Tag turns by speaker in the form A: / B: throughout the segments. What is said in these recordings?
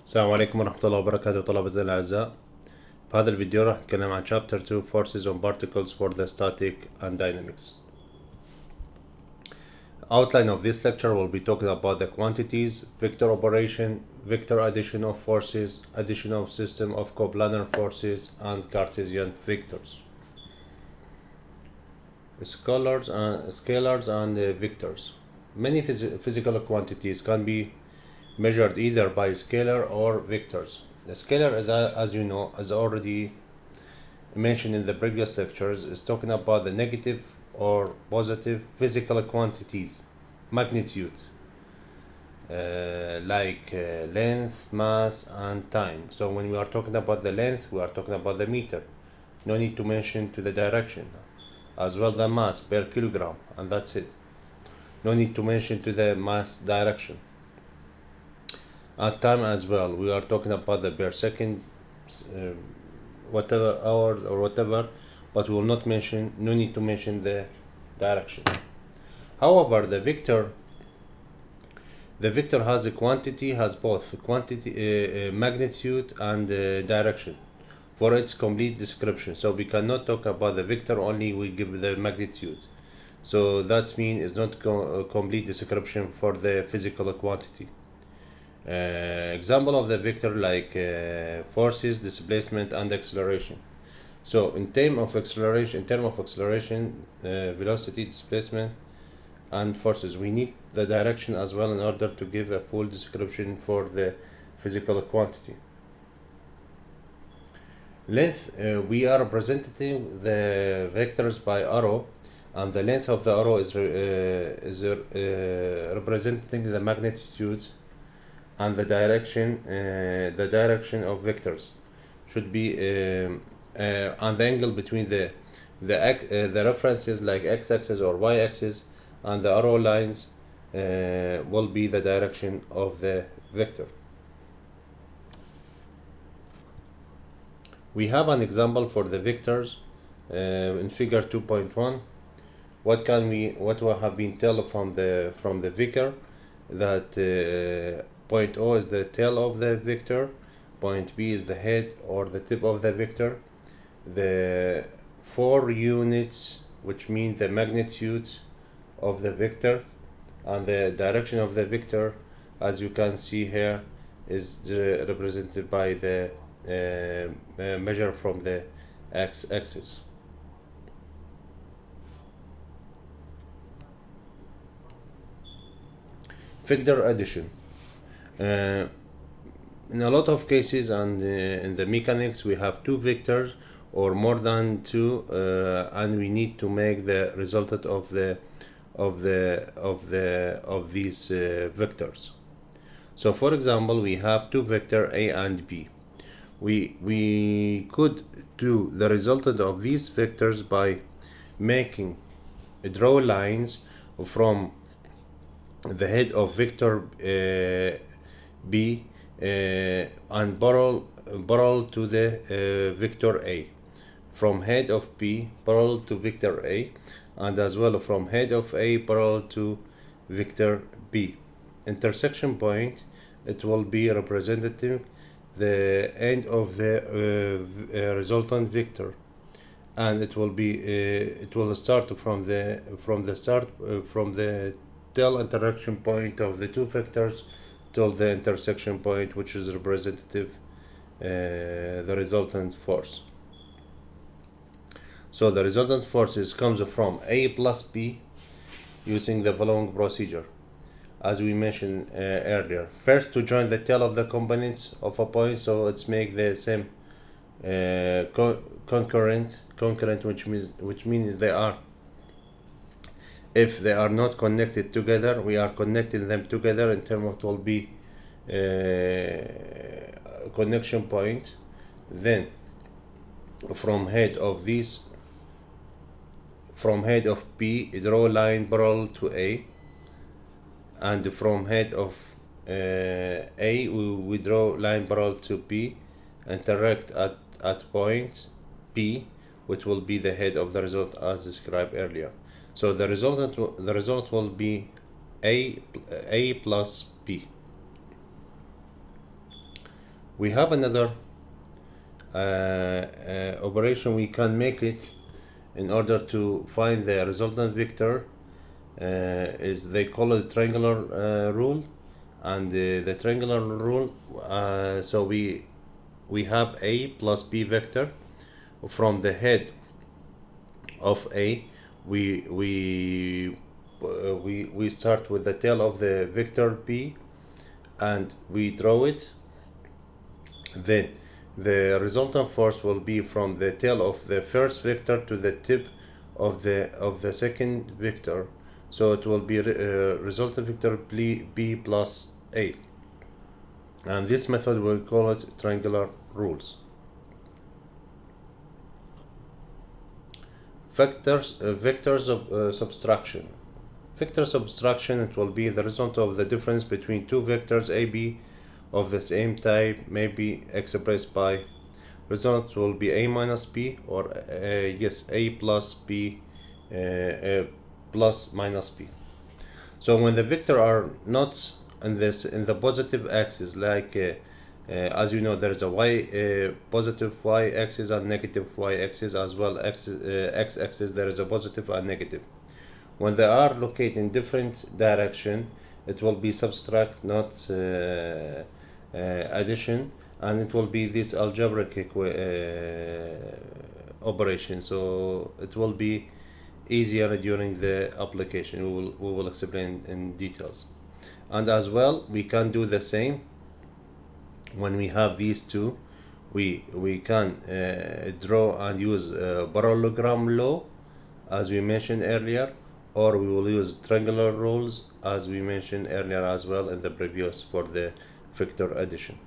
A: السلام عليكم ورحمة الله وبركاته طلبة الأعزاء. في هذا الفيديو راح نتكلم عن Chapter 2 Forces on Particles for the Static and Dynamics. Outline of this lecture will be talking about the quantities, vector operation, vector addition of forces, addition of system of coplanar forces, and Cartesian vectors. Scalars and vectors. Many physical quantities can be measured either by scalar or vectors. The scalar, as you know, as already mentioned in the previous lectures, is talking about the negative or positive physical quantities, magnitude, like length, mass, and time. So when we are talking about the length, we are talking about the meter. No need to mention to the direction, as well the mass per kilogram, and that's it. No need to mention to the mass direction. At time as well, we are talking about the per second, whatever hours or whatever, but we will not mention, no need to mention the direction. However, the vector has a quantity, has both quantity, magnitude and direction for its complete description. So we cannot talk about the vector only, we give the magnitude. So that means it's not a complete description for the physical quantity. Example of the vector like forces, displacement, and acceleration. So in terms of acceleration, velocity, displacement, and forces, we need the direction as well in order to give a full description for the physical quantity. Length, we are representing the vectors by arrow, and the length of the arrow is representing the magnitude, and the direction of vectors should be and the angle between the references like x-axis or y-axis and the arrow lines will be the direction of the vector. We have an example for the vectors in figure 2.1. What we have been told from the vector that point O is the tail of the vector, point B is the head or the tip of the vector. The 4 units, which mean the magnitude of the vector, and the direction of the vector, as you can see here, is represented by the measure from the x-axis. Vector addition. In a lot of cases and in the mechanics, we have two vectors or more than two, and we need to make the resultant of these vectors. So for example, we have two vectors A and B. We could do the resultant of these vectors by draw lines from the head of vector B and parallel to the vector A, from head of B parallel to vector A, and as well from head of A parallel to vector B. Intersection point, it will be representative the end of the resultant vector, and it will start from the tail interaction point of the two vectors till the intersection point, which is representative the resultant force. So the resultant forces comes from A plus B using the following procedure, as we mentioned earlier. First, to join the tail of the components of a point, so let's make the same concurrent, which means they are. If they are not connected together, we are connecting them together in terms of it will be connection point. Then from head of B, draw line parallel to A, and from head of A, we draw line parallel to B, interact at point P, which will be the head of the result as described earlier. So the result will be A plus B. We have another operation we can make it in order to find the resultant vector. Is they call it triangular rule, and the triangular rule, so we have a plus b vector. From the head of a, we start with the tail of the vector b and we draw it. Then the resultant force will be from the tail of the first vector to the tip of the second vector, so it will be resultant vector b plus a, and this method we'll call it triangular rules. Vectors of subtraction. Vector subtraction, it will be the result of the difference between two vectors ab of the same type, may be expressed by result will be a minus b, or yes, a plus b plus minus b. So when the vector are not in the positive axis, like as you know, there is a positive y axis and negative y axis, as well x axis there is a positive and negative. When they are located in different direction, it will be subtract, not addition, and it will be this algebraic operation, so it will be easier during the application. We will explain in details. And as well, we can do the same when we have these two. We can draw and use parallelogram law, as we mentioned earlier, or we will use triangular rules, as we mentioned earlier as well in the previous, for the vector addition.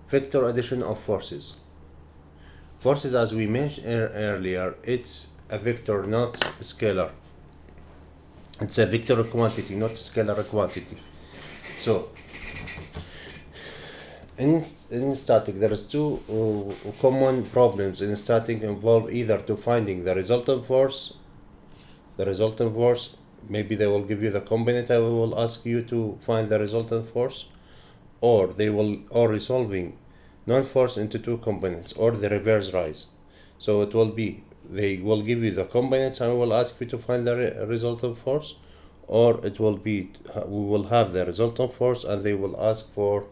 A: Vector addition of forces. Forces, as we mentioned earlier, it's a vector, not scalar. It's a vector quantity, not a scalar quantity. So in static, there is two common problems in static, involve either to finding the resultant force. Maybe they will give you the component, I will ask you to find the resultant force, or resolving non-force into two components, or the reverse rise. So it will be, they will give you the components and I will ask you to find the resultant force, or it will be, we will have the resultant force and they will ask for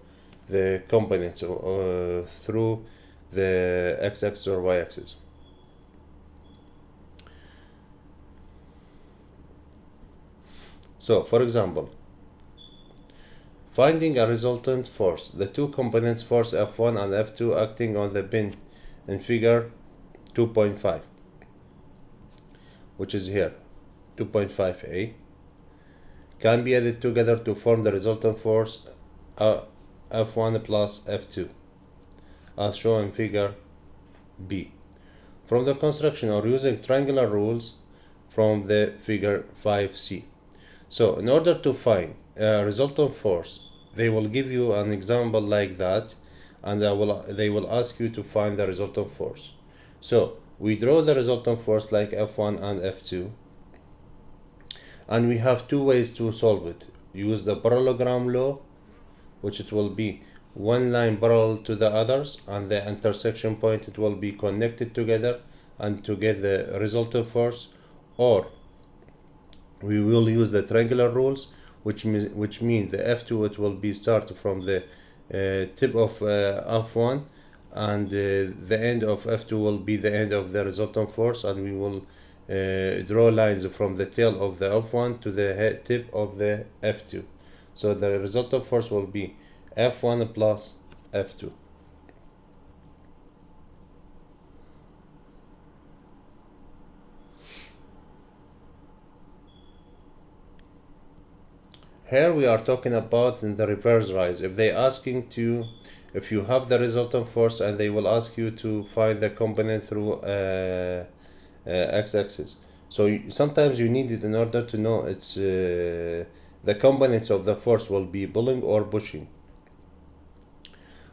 A: the components through the x-axis or y-axis. So for example, finding a resultant force, the two components force F1 and F2 acting on the pin in figure 2.5, which is here, 2.5a, can be added together to form the resultant force F1 plus F2, as shown in figure B, from the construction or using triangular rules from the figure 5c. So in order to find a resultant force, they will give you an example like that, and they will ask you to find the resultant force. So we draw the resultant force like F1 and F2, and we have two ways to solve it. Use the parallelogram law, which it will be one line parallel to the others, and the intersection point, it will be connected together and to get the resultant force, or we will use the triangular rules, which mean the F2, it will be started from the tip of F1, and the end of F2 will be the end of the resultant force, and we will draw lines from the tail of the F1 to the tip of the F2. So the resultant force will be F1 plus F2. Here we are talking about in the reverse rise. If they asking to, if you have the resultant force and they will ask you to find the component through x-axis. So sometimes you need it in order to know it's the components of the force will be pulling or pushing.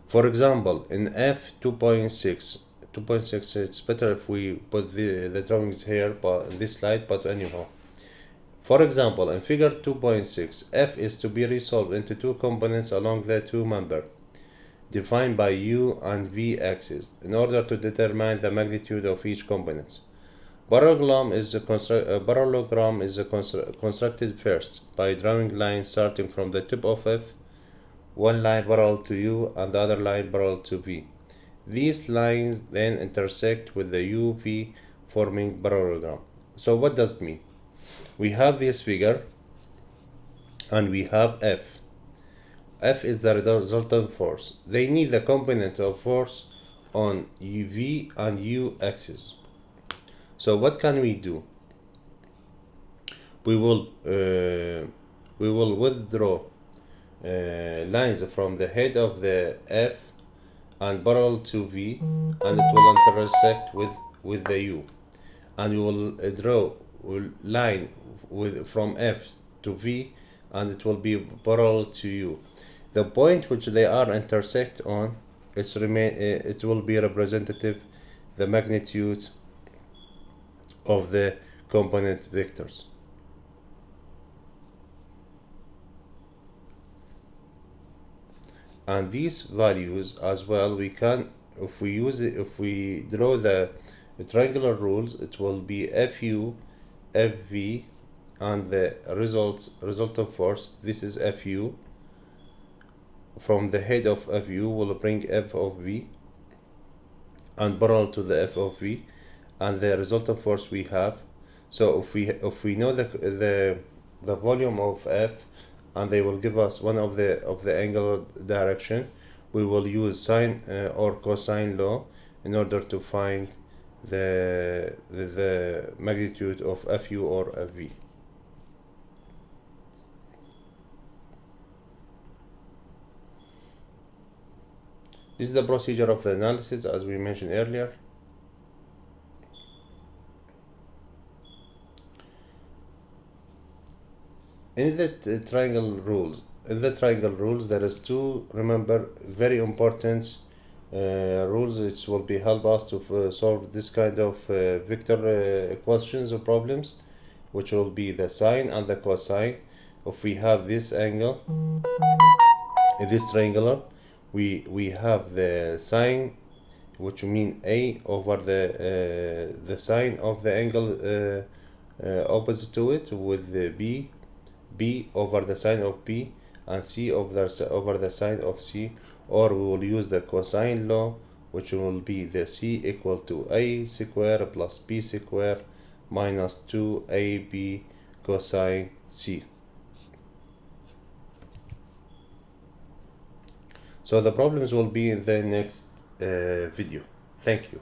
A: For example, in F 2.6, 2.6, it's better if we put the drawings here, but in this slide, but anyhow. For example, in figure 2.6, f is to be resolved into two components along the two member defined by u and v axes in order to determine the magnitude of each component. Parallelogram is constructed first by drawing lines starting from the tip of f, one line parallel to u and the other line parallel to v. These lines then intersect with the uv, forming parallelogram. So what does it mean? We have this figure and we have f. F is the resultant force. They need the component of force on v and u axis. So what can we do? We will withdraw lines from the head of the f and parallel to v, and it will intersect with the u, and we will draw a line from f to v, and it will be parallel to u. The point which they are intersect on, it will be representative the magnitude of the component vectors. And these values as well, we can, if we draw the triangular rules, it will be fu, fv, and the resultant force, this is fu, from the head of fu will bring f of v and parallel to the f of v, and the resultant force we have. So if we know the volume of f, and they will give us one of the angular direction, we will use sine or cosine law in order to find the magnitude of fu or fv. This is the procedure of the analysis as we mentioned earlier. In the triangle rules, there is two, remember, very important rules which will be help us to solve this kind of vector questions or problems, which will be the sine and the cosine. If we have this angle, this triangular, we have the sine, which mean a over the sine of the angle opposite to it, with the b over the sine of b, and c over the sine of c. Or we will use the cosine law, which will be the c equal to a square plus b square minus 2ab cosine c. So the problems will be in the next video. Thank you.